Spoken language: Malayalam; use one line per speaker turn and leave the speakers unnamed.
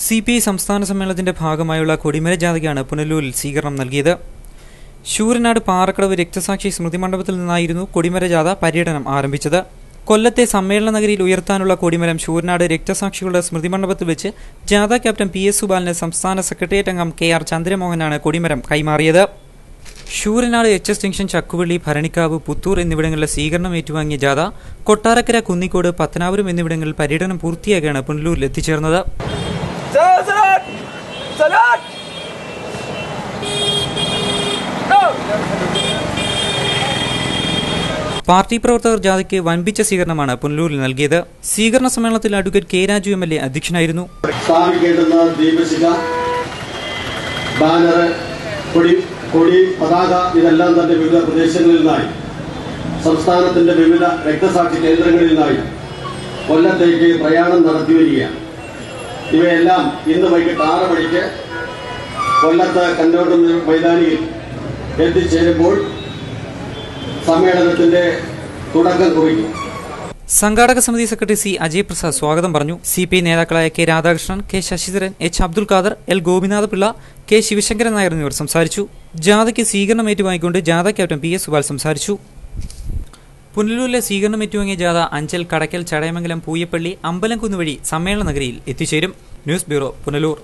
CPI സംസ്ഥാന സമ്മേളനത്തിന്റെ ഭാഗമായുള്ള കൊടിമര ജാഥയ്ക്കാണ് പുനലൂരിൽ സ്വീകരണം നൽകിയത്. ശൂരനാട് പാറക്കടവ് രക്തസാക്ഷി സ്മൃതി മണ്ഡപത്തിൽ നിന്നായിരുന്നു കൊടിമര ജാഥ പര്യടനം ആരംഭിച്ചത്. കൊല്ലത്തെ സമ്മേളന നഗരിയിൽ ഉയർത്താനുള്ള കൊടിമരം ശൂരനാട് രക്തസാക്ഷികളുടെ സ്മൃതി മണ്ഡപത്തിൽ വെച്ച് ജാഥ ക്യാപ്റ്റൻ PS സുബാലിന് സംസ്ഥാന സെക്രട്ടേറിയറ്റ് അംഗം KR ചന്ദ്രമോഹനാണ് കൊടിമരം കൈമാറിയത്. ശൂരനാട് HS ജംഗ്ഷൻ, ചക്കുവള്ളി, ഭരണിക്കാവ്, പുത്തൂർ എന്നിവിടങ്ങളിലെ സ്വീകരണം ഏറ്റുവാങ്ങിയ ജാഥ കൊട്ടാരക്കര, കുന്നിക്കോട്, പത്തനാപുരം എന്നിവിടങ്ങളിൽ പര്യടനം പൂർത്തിയാക്കിയാണ് പുനലൂരിൽ എത്തിച്ചേർന്നത്. പാർട്ടി പ്രവർത്തകർ ജാഥയ്ക്ക് വൻപിച്ച സ്വീകരണമാണ് പുനലൂരിൽ നൽകിയത്. സ്വീകരണ സമ്മേളനത്തിൽ അഡ്വക്കേറ്റ് K. രാജു MLA അധ്യക്ഷനായിരുന്നു.
കൊടി, പതാക ഇതെല്ലാം തന്നെ വിവിധ പ്രദേശങ്ങളിൽ നിന്നായി, സംസ്ഥാനത്തിന്റെ വിവിധ രക്തസാക്ഷി കേന്ദ്രങ്ങളിൽ നിന്നായി കൊല്ലത്തേക്ക് പ്രയാണം നടത്തി വരികയാണ്. ഇവയെല്ലാം ഇന്ന് വൈകിട്ട് 6 മണിക്ക് കൊല്ലത്ത് കന്നോട്ടം മൈതാനിയിൽ എത്തിച്ചേരുമ്പോൾ സമ്മേളനത്തിന്റെ തുടക്കം കുറിക്കും.
സംഘാടക സമിതി സെക്രട്ടറി C. അജയ് പ്രസാദ് സ്വാഗതം പറഞ്ഞു. CPI നേതാക്കളായ K. Radhakrishnan, K. Sasidharan, H. Abdul Khader, L. Gopinatha Pillai, K. Sivasankaran Nair എന്നിവർ സംസാരിച്ചു. ജാഥയ്ക്ക് സ്വീകരണം ഏറ്റുവാങ്ങിക്കൊണ്ട് ജാഥ ക്യാപ്റ്റൻ PS സുബാൽ സംസാരിച്ചു. പുനലൂരിലെ സ്വീകരണം ഏറ്റുവാങ്ങിയ ജാഥ അഞ്ചൽ, കടയ്ക്കൽ, ചടയമംഗലം, പൂയപ്പള്ളി, അമ്പലംകുന്ന് വഴി സമ്മേളന നഗരിയിൽ എത്തിച്ചേരും. News bureau, Punalur.